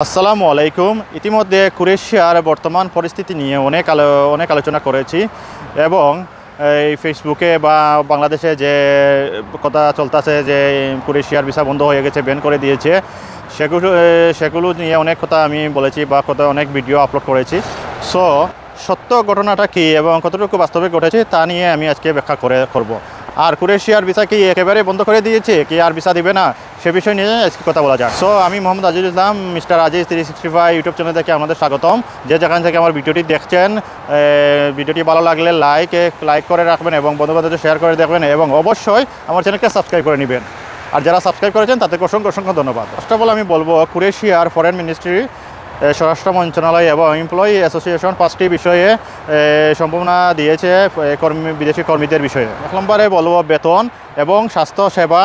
আসসালামু আলাইকুম। ইতিমধ্যে ক্রোয়েশিয়ার বর্তমান পরিস্থিতি নিয়ে অনেক আলোচনা করেছি এবং এই ফেসবুকে বা বাংলাদেশে যে কথা চলতেছে যে ক্রোয়েশিয়ার ভিসা বন্ধ হয়ে গেছে, ব্যান করে দিয়েছে, সেগুলো নিয়ে অনেক কথা আমি বলেছি বা অনেক ভিডিও আপলোড করেছি। সত্য ঘটনাটা কী এবং কতটুকু বাস্তবে ঘটেছে তা নিয়ে আমি আজকে ব্যাখ্যা করব। আর ক্রোয়েশিয়ার ভিসা কি একেবারে বন্ধ করে দিয়েছে, কি আর ভিসা দিবে না, সে বিষয় নিয়ে আজকে কথা বলা যাক। আমি Mohammad Azizul Islam, mister Aziz 365 YouTube channel থেকে আমাদের স্বাগতম। যেখান থেকে আমার ভিডিওটি দেখছেন, ভিডিওটি ভালো লাগলে লাইক করে রাখবেন এবং বন্ধুবান্ধবদের শেয়ার করে দেখবেন এবং অবশ্যই আমার চ্যানেলকে সাবস্ক্রাইব করে নেবেন। আর যারা সাবস্ক্রাইব করেছেন তাদেরকে অসংখ্য ধন্যবাদ। ফার্স্ট অফ অল আমি বলবো, ক্রোয়েশিয়ার ফরেন মিনিস্ট্রি, স্বরাষ্ট্র মন্ত্রণালয় এবং এমপ্লয়ি অ্যাসোসিয়েশন 5টি বিষয়ে সম্ভাবনা দিয়েছে বিদেশি কর্মীদের বিষয়ে। 1 নম্বরে বলবো বেতন এবং স্বাস্থ্য সেবা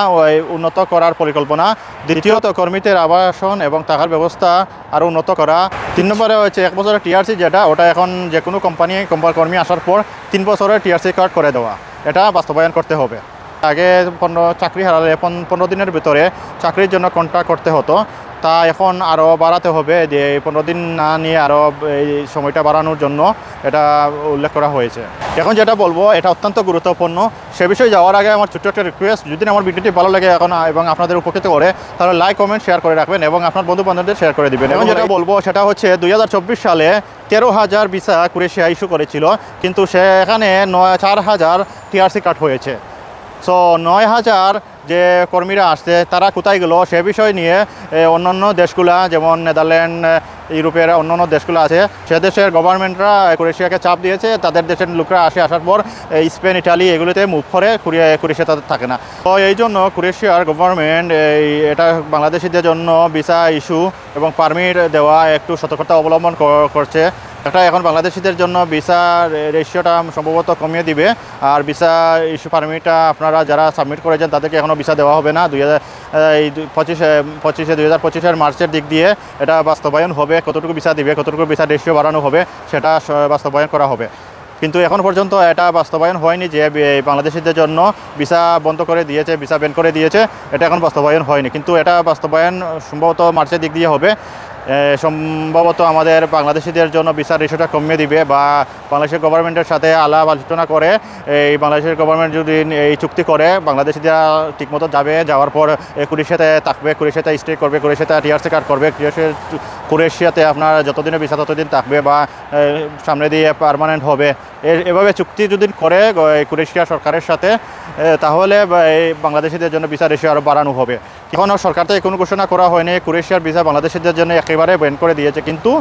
উন্নত করার পরিকল্পনা। দ্বিতীয়ত, কর্মীদের আবাসন এবং থাকার ব্যবস্থা আরও উন্নত করা। 3 নম্বরে হচ্ছে 1 বছরের টিআরসি, যেটা এখন যে কোনো কর্মী আসার পর 3 বছরের টিআরসি কার্ড করে দেওয়া, এটা বাস্তবায়ন করতে হবে। আগে চাকরি হারালে 15 দিনের ভিতরে চাকরির জন্য কন্ট্রাক্ট করতে হতো, তা এখন আরও বাড়াতে হবে, যে 15 দিন না নিয়ে আরও এই সময়টা বাড়ানোর জন্য এটা উল্লেখ করা হয়েছে। এখন যেটা বলবো, এটা অত্যন্ত গুরুত্বপূর্ণ। সে বিষয়ে যাওয়ার আগে আমার ছোট্ট একটা রিকোয়েস্ট, যদি আমার ভিডিওটি ভালো লাগে এবং আপনাদের উপকৃত করে, তাহলে লাইক কমেন্ট শেয়ার করে রাখবেন এবং আপনার বন্ধুবান্ধবদের শেয়ার করে দিবেন। এবং যেটা বলবো সেটা হচ্ছে 2024 সালে 13,000 ভিসা ক্রোয়েশিয়া ইস্যু করেছিল, কিন্তু সেখানে 4,000 টিআরসি কাট হয়েছে। 9,000 যে কর্মীরা আসছে তারা কোথায় গেল, সে বিষয় নিয়ে অন্যান্য দেশগুলা, যেমন নেদারল্যান্ড, ইউরোপের অন্যান্য দেশগুলো আছে, সে দেশের গভর্নমেন্টরা ক্রোয়েশিয়াকে চাপ দিয়েছে, তাদের দেশের লোকরা আসার পর স্পেন, ইটালি এগুলোতে মুভ করে, ক্রোয়েশিয়া তাদের থাকে না। তো এই জন্য ক্রোয়েশিয়ার গভর্নমেন্ট এটা বাংলাদেশিদের জন্য ভিসা ইস্যু এবং পারমিট দেওয়া একটু সতর্কতা অবলম্বন করছে। এটা এখন বাংলাদেশিদের জন্য ভিসা রেশিওটা সম্ভবত কমিয়ে দিবে। আর ভিসা ইস্যু পারমিটটা আপনারা যারা সাবমিট করেছেন তাদেরকে এখনও ভিসা দেওয়া হবে না। 2025 মার্চের দিক দিয়ে এটা বাস্তবায়ন হবে। কতটুকু ভিসা দিবে, কতটুকু ভিসা রেশিও বাড়ানো হবে, সেটা বাস্তবায়ন করা হবে। কিন্তু এখন পর্যন্ত এটা বাস্তবায়ন হয়নি যে বাংলাদেশিদের জন্য ভিসা বন্ধ করে দিয়েছে, ভিসা ব্যান করে দিয়েছে, এটা এখন বাস্তবায়ন হয়নি। কিন্তু এটা বাস্তবায়ন সম্ভবত মার্চের দিক দিয়ে হবে। সম্ভবত আমাদের বাংলাদেশিদের জন্য ভিসার রেশিওটা কমিয়ে দিবে বা বাংলাদেশের গভর্নমেন্টের সাথে আলাপ আলোচনা করে এই বাংলাদেশের গভর্নমেন্ট যদি এই চুক্তি করে, বাংলাদেশিরা ঠিকমতো যাওয়ার পর ক্রোয়েশিয়াতে থাকবে, ক্রোয়েশিয়াতে স্টে করবে, ক্রোয়েশিয়াতে টিআরসি কার্ড করবে, ক্রোয়েশিয়াতে আপনার যতদিনে ভিসা ততদিন থাকবে বা সামনে দিয়ে পার্মানেন্ট হবে। এভাবে চুক্তি যদি করে ক্রোয়েশিয়া সরকারের সাথে, তাহলে এই বাংলাদেশিদের জন্য ভিসা রেশিও আরও বাড়ানো হবে। এখনও সরকার থেকে কোনো ঘোষণা করা হয়নি, ক্রোয়েশিয়ার ভিসা বাংলাদেশিদের জন্য একেবারে ব্যান করে দিয়েছে, কিন্তু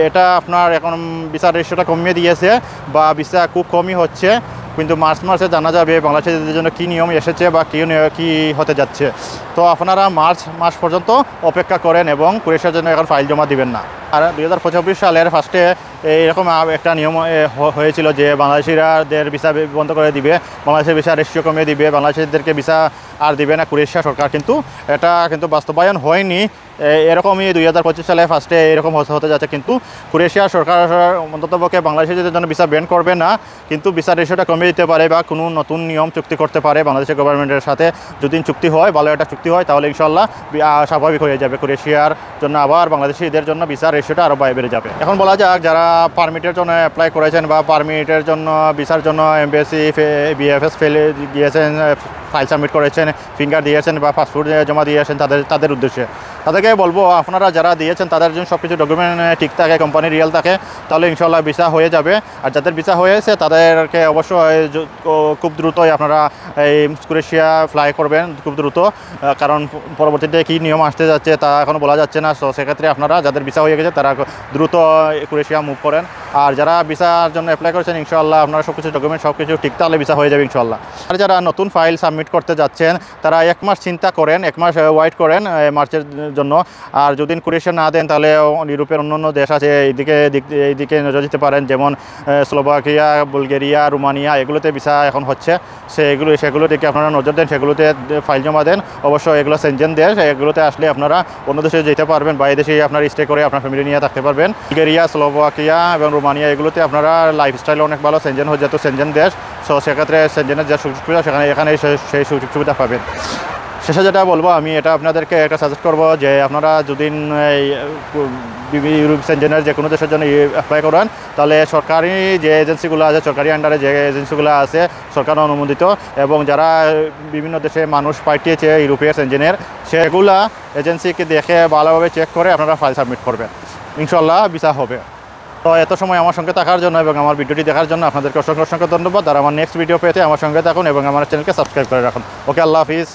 এটা আপনার এখন ভিসার রেশিওটা কমিয়ে দিয়েছে বা ভিসা খুব কমই হচ্ছে। কিন্তু মার্চে জানা যাবে বাংলাদেশিদের জন্য কী নিয়ম এসেছে বা কী হতে যাচ্ছে। তো আপনারা মার্চ পর্যন্ত অপেক্ষা করেন এবং ক্রোয়েশিয়ার জন্য এখন ফাইল জমা দিবেন না। আর 2025 সালের ফার্স্টে এরকম একটা নিয়ম হয়েছিল যে বাংলাদেশিদের ভিসা বন্ধ করে দিবে, বাংলাদেশের ভিসা রেশিও কমিয়ে দিবে, বাংলাদেশিদেরকে ভিসা আর দিবে না ক্রোয়েশিয়া সরকার। কিন্তু এটা বাস্তবায়ন হয়নি। এরকমই 2025 সালে ফার্স্টে এরকম হতে যাচ্ছে, কিন্তু ক্রোয়েশিয়া সরকার অন্ততপক্ষে বাংলাদেশিদের জন্য ভিসা ব্যান করবে না, কিন্তু ভিসা রেশিওটা কমিয়ে দিতে পারে বা কোনো নতুন নিয়ম চুক্তি করতে পারে বাংলাদেশের গভর্নমেন্টের সাথে। যদি চুক্তি হয়, ভালো একটা চুক্তি হয়, তাহলে ইনশাল্লাহ স্বাভাবিক হয়ে যাবে ক্রোয়েশিয়ার জন্য, আবার বাংলাদেশিদের জন্য ভিসা রেশিওটা আরও বেড়ে যাবে। এখন বলা যাক, যারা পারমিটের জন্য অ্যাপ্লাই করেছেন বা পারমিটের জন্য ভিসার জন্য এমবাসি, বিএফএস ফেলে দিয়েছেন, ফাইল সাবমিট করেছেন, ফিঙ্গার দিয়েছেন বা পাসপোর্ট জমা দিয়েছেন, তাদের উদ্দেশ্যে তাদেরকে বলবো, আপনারা যারা দিয়েছেন তাদের জন্য সব কিছু ডকুমেন্ট ঠিক থাকে, কোম্পানি রিয়েল থাকে, তাহলে ইনশাল্লাহ ভিসা হয়ে যাবে। আর যাদের ভিসা হয়েছে তাদেরকে অবশ্যই খুব দ্রুতই আপনারা এই ক্রোয়েশিয়া ফ্লাই করবেন, খুব দ্রুত, কারণ পরবর্তীতে কী নিয়ম আসতে যাচ্ছে তা এখনও বলা যাচ্ছে না। তো সেক্ষেত্রে আপনারা যাদের ভিসা হয়ে গেছে তারা দ্রুত ক্রোয়েশিয়া মুভ করেন। আর যারা ভিসার জন্য অ্যাপ্লাই করেছেন, ইনশাল্লাহ আপনারা সব কিছু ডকুমেন্ট সব কিছু ঠিক থাকলে ভিসা হয়ে যাবে ইনশাল্লাহ। আর যারা নতুন ফাইল সাবমিট করতে যাচ্ছেন, তারা 1 মাস চিন্তা করেন, 1 মাস ওয়েট করেন মার্চের জন্য। আর যদি ক্রোয়েশিয়া না দেন, তাহলে ইউরোপের অন্যান্য দেশ আছে, এইদিকে নজর দিতে পারেন, যেমন স্লোভাকিয়া, বুলগেরিয়া, রোমানিয়া, এগুলোতে ভিসা এখন হচ্ছে। সেগুলো থেকে আপনারা নজর দেন, সেগুলোতে ফাইল জমা দেন। অবশ্যই এগুলো সেনজেন দেশ, এগুলোতে আসলে আপনারা অন্য দেশে যেতে পারবেন, বাইরে দেশে আপনার স্টে করে আপনার ফ্যামিলি নিয়ে থাকতে পারবেন। বুলগেরিয়া, স্লোভাকিয়া এবং রোমানিয়া এগুলোতে আপনারা লাইফস্টাইল অনেক ভালো, সেনজেন যেহেতু সেনজেন দেশ, সেক্ষেত্রে সেনজেনের যে সুযোগ সুবিধা এখানে সেই সুযোগ সুবিধা পাবেন। শেষে যেটা বলবো আমি এটা আপনাদেরকে একটা সাজেস্ট করবো যে আপনারা যদি এই ইউরোপিয়ান ইঞ্জিনিয়ার যে কোনো দেশের জন্য অ্যাপ্লাই করেন তাহলে সরকারি যে এজেন্সিগুলো আছে, সরকারি আন্ডারে যে এজেন্সিগুলো আছে সরকার অনুমোদিত এবং যারা বিভিন্ন দেশে মানুষ পাঠিয়েছে ইউরোপিয়ান ইঞ্জিনিয়ার, সেগুলা এজেন্সিকে দেখে ভালোভাবে চেক করে আপনারা ফাইল সাবমিট করবেন, ইনশাল্লাহ ভিসা হবে। তো এত সময় আমার সঙ্গে থাকার জন্য এবং আমার ভিডিওটি দেখার জন্য আপনাদেরকে অসংখ্য অসংখ্য ধন্যবাদ। আর আমার নেক্সট ভিডিও পেতে আমার সঙ্গে থাকুন এবং আমার চ্যানেলকে সাবস্ক্রাইব করে রাখুন। ওকে, আল্লাহ হাফিজ।